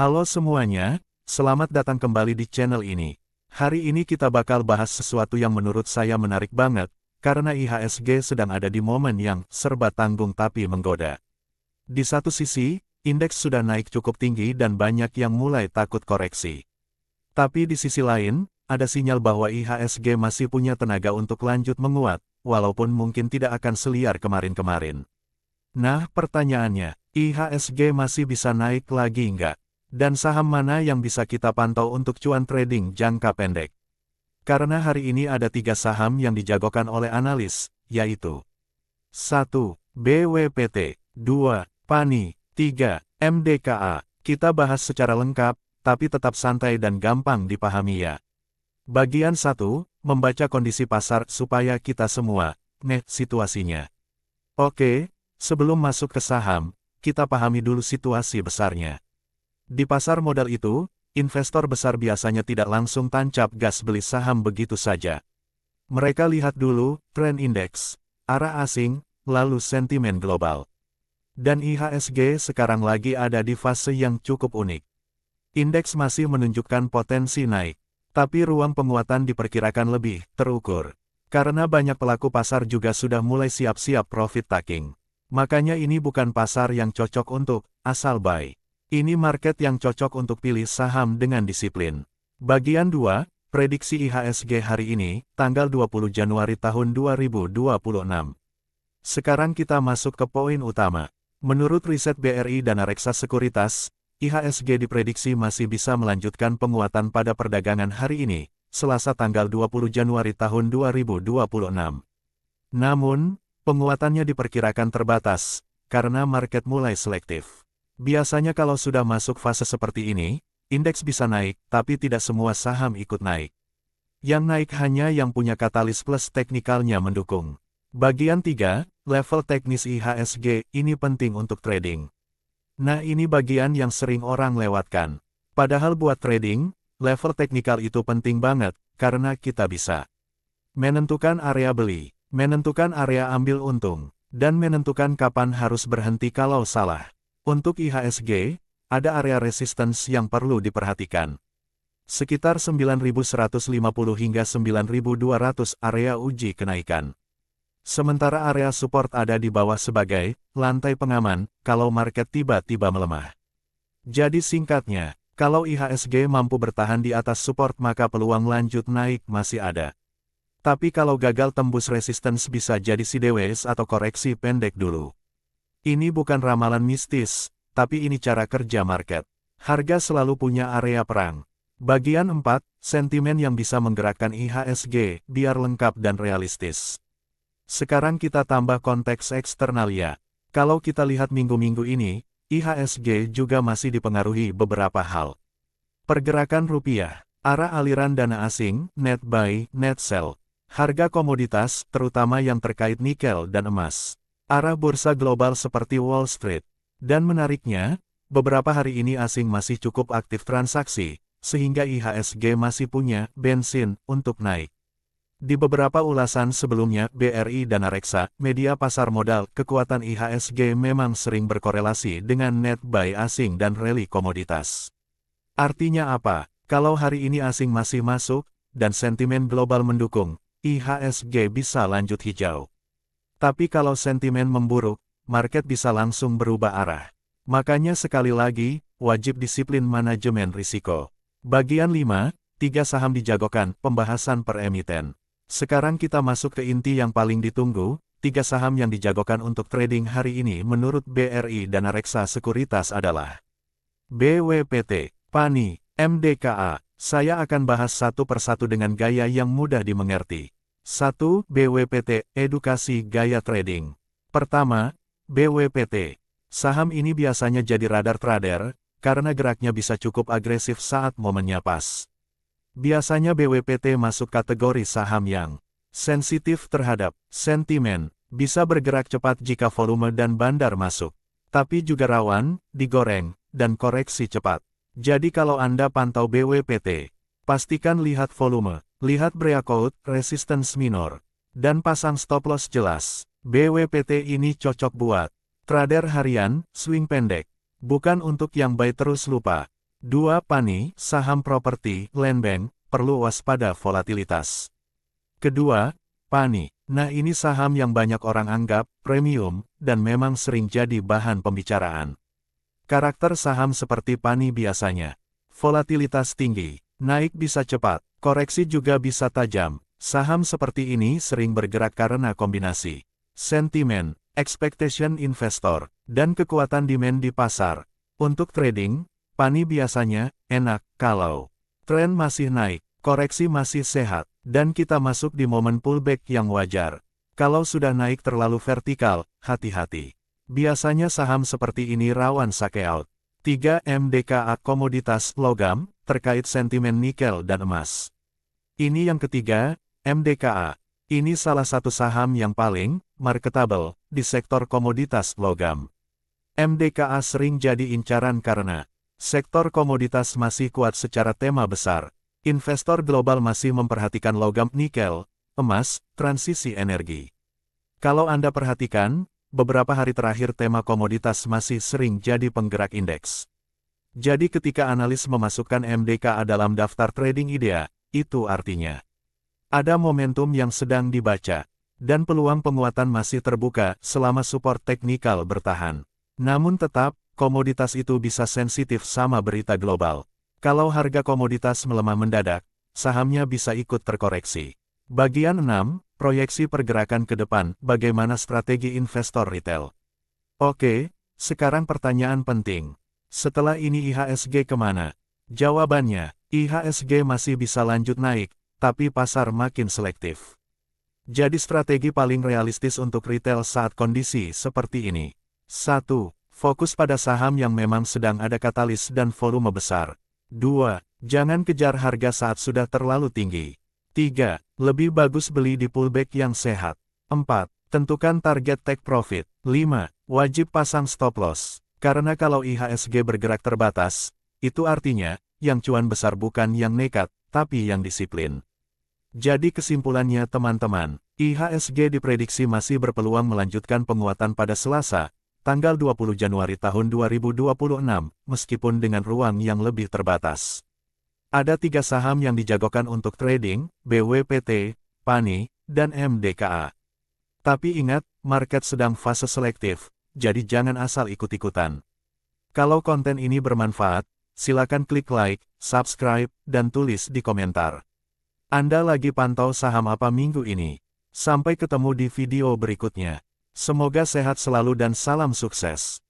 Halo semuanya, selamat datang kembali di channel ini. Hari ini kita bakal bahas sesuatu yang menurut saya menarik banget, karena IHSG sedang ada di momen yang serba tanggung tapi menggoda. Di satu sisi, indeks sudah naik cukup tinggi dan banyak yang mulai takut koreksi. Tapi di sisi lain, ada sinyal bahwa IHSG masih punya tenaga untuk lanjut menguat, walaupun mungkin tidak akan seliar kemarin-kemarin. Nah, pertanyaannya, IHSG masih bisa naik lagi nggak? Dan saham mana yang bisa kita pantau untuk cuan trading jangka pendek? Karena hari ini ada 3 saham yang dijagokan oleh analis, yaitu 1. BWPT, 2. PANI, 3. MDKA. Kita bahas secara lengkap, tapi tetap santai dan gampang dipahami ya. Bagian 1, membaca kondisi pasar supaya kita semua, situasinya. Oke, sebelum masuk ke saham, kita pahami dulu situasi besarnya. Di pasar modal itu, investor besar biasanya tidak langsung tancap gas beli saham begitu saja. Mereka lihat dulu tren indeks, arah asing, lalu sentimen global. Dan IHSG sekarang lagi ada di fase yang cukup unik. Indeks masih menunjukkan potensi naik, tapi ruang penguatan diperkirakan lebih terukur. Karena banyak pelaku pasar juga sudah mulai siap-siap profit taking. Makanya ini bukan pasar yang cocok untuk asal buy. Ini market yang cocok untuk pilih saham dengan disiplin. Bagian 2, prediksi IHSG hari ini, tanggal 20 Januari tahun 2026. Sekarang kita masuk ke poin utama. Menurut riset BRI dan Reksa Sekuritas, IHSG diprediksi masih bisa melanjutkan penguatan pada perdagangan hari ini, Selasa tanggal 20 Januari tahun 2026. Namun, penguatannya diperkirakan terbatas, karena market mulai selektif. Biasanya kalau sudah masuk fase seperti ini, indeks bisa naik, tapi tidak semua saham ikut naik. Yang naik hanya yang punya katalis plus teknikalnya mendukung. Bagian 3, level teknis IHSG, ini penting untuk trading. Nah ini bagian yang sering orang lewatkan. Padahal buat trading, level teknikal itu penting banget, karena kita bisa menentukan area beli, menentukan area ambil untung, dan menentukan kapan harus berhenti kalau salah. Untuk IHSG, ada area resistance yang perlu diperhatikan. Sekitar 9.150 hingga 9.200 area uji kenaikan. Sementara area support ada di bawah sebagai lantai pengaman kalau market tiba-tiba melemah. Jadi singkatnya, kalau IHSG mampu bertahan di atas support maka peluang lanjut naik masih ada. Tapi kalau gagal tembus resistance bisa jadi sideways atau koreksi pendek dulu. Ini bukan ramalan mistis, tapi ini cara kerja market. Harga selalu punya area perang. Bagian 4, sentimen yang bisa menggerakkan IHSG, biar lengkap dan realistis. Sekarang kita tambah konteks eksternal ya. Kalau kita lihat minggu-minggu ini, IHSG juga masih dipengaruhi beberapa hal. Pergerakan rupiah, arah aliran dana asing, net buy, net sell. Harga komoditas, terutama yang terkait nikel dan emas. Arah bursa global seperti Wall Street. Dan menariknya, beberapa hari ini asing masih cukup aktif transaksi, sehingga IHSG masih punya bensin untuk naik. Di beberapa ulasan sebelumnya BRI dan Reksa, media pasar modal, kekuatan IHSG memang sering berkorelasi dengan net buy asing dan rally komoditas. Artinya apa? Kalau hari ini asing masih masuk, dan sentimen global mendukung, IHSG bisa lanjut hijau. Tapi kalau sentimen memburuk, market bisa langsung berubah arah. Makanya sekali lagi, wajib disiplin manajemen risiko. Bagian 5, 3 saham dijagokan, pembahasan per emiten. Sekarang kita masuk ke inti yang paling ditunggu, 3 saham yang dijagokan untuk trading hari ini menurut BRI dan Reksa Sekuritas adalah BWPT, PANI, MDKA. Saya akan bahas satu persatu dengan gaya yang mudah dimengerti. 1. BWPT, edukasi gaya trading. Pertama, BWPT. Saham ini biasanya jadi radar trader, karena geraknya bisa cukup agresif saat momennya pas. Biasanya BWPT masuk kategori saham yang sensitif terhadap sentimen, bisa bergerak cepat jika volume dan bandar masuk. Tapi juga rawan, digoreng, dan koreksi cepat. Jadi kalau Anda pantau BWPT, pastikan lihat volume. Lihat breakout, resistance minor, dan pasang stop loss jelas. BWPT ini cocok buat trader harian, swing pendek. Bukan untuk yang buy terus lupa. 2. PANI, saham properti, land bank, perlu waspada volatilitas. Kedua, PANI. Nah ini saham yang banyak orang anggap premium, dan memang sering jadi bahan pembicaraan. Karakter saham seperti PANI biasanya volatilitas tinggi, naik bisa cepat, koreksi juga bisa tajam. Saham seperti ini sering bergerak karena kombinasi sentimen, expectation investor, dan kekuatan demand di pasar. Untuk trading, PANI biasanya enak kalau tren masih naik, koreksi masih sehat, dan kita masuk di momen pullback yang wajar. Kalau sudah naik terlalu vertikal, hati-hati. Biasanya saham seperti ini rawan sakeout. 3. MDKA komoditas logam, terkait sentimen nikel dan emas. Ini yang ketiga, MDKA. Ini salah satu saham yang paling marketable di sektor komoditas logam. MDKA sering jadi incaran karena sektor komoditas masih kuat secara tema besar. Investor global masih memperhatikan logam nikel, emas, transisi energi. Kalau Anda perhatikan, beberapa hari terakhir tema komoditas masih sering jadi penggerak indeks. Jadi ketika analis memasukkan MDKA dalam daftar trading idea, itu artinya ada momentum yang sedang dibaca, dan peluang penguatan masih terbuka selama support teknikal bertahan. Namun tetap, komoditas itu bisa sensitif sama berita global. Kalau harga komoditas melemah mendadak, sahamnya bisa ikut terkoreksi. Bagian 6, proyeksi pergerakan ke depan, bagaimana strategi investor retail. Oke, sekarang pertanyaan penting. Setelah ini IHSG kemana? Jawabannya, IHSG masih bisa lanjut naik, tapi pasar makin selektif. Jadi strategi paling realistis untuk retail saat kondisi seperti ini. 1. Fokus pada saham yang memang sedang ada katalis dan volume besar. 2. Jangan kejar harga saat sudah terlalu tinggi. 3. Lebih bagus beli di pullback yang sehat. 4. Tentukan target take profit. 5. Wajib pasang stop loss. Karena kalau IHSG bergerak terbatas, itu artinya, yang cuan besar bukan yang nekat, tapi yang disiplin. Jadi kesimpulannya teman-teman, IHSG diprediksi masih berpeluang melanjutkan penguatan pada Selasa, tanggal 20 Januari tahun 2026, meskipun dengan ruang yang lebih terbatas. Ada 3 saham yang dijagokan untuk trading, BWPT, PANI, dan MDKA. Tapi ingat, market sedang fase selektif, jadi jangan asal ikut-ikutan. Kalau konten ini bermanfaat, silakan klik like, subscribe, dan tulis di komentar. Anda lagi pantau saham apa minggu ini? Sampai ketemu di video berikutnya. Semoga sehat selalu dan salam sukses.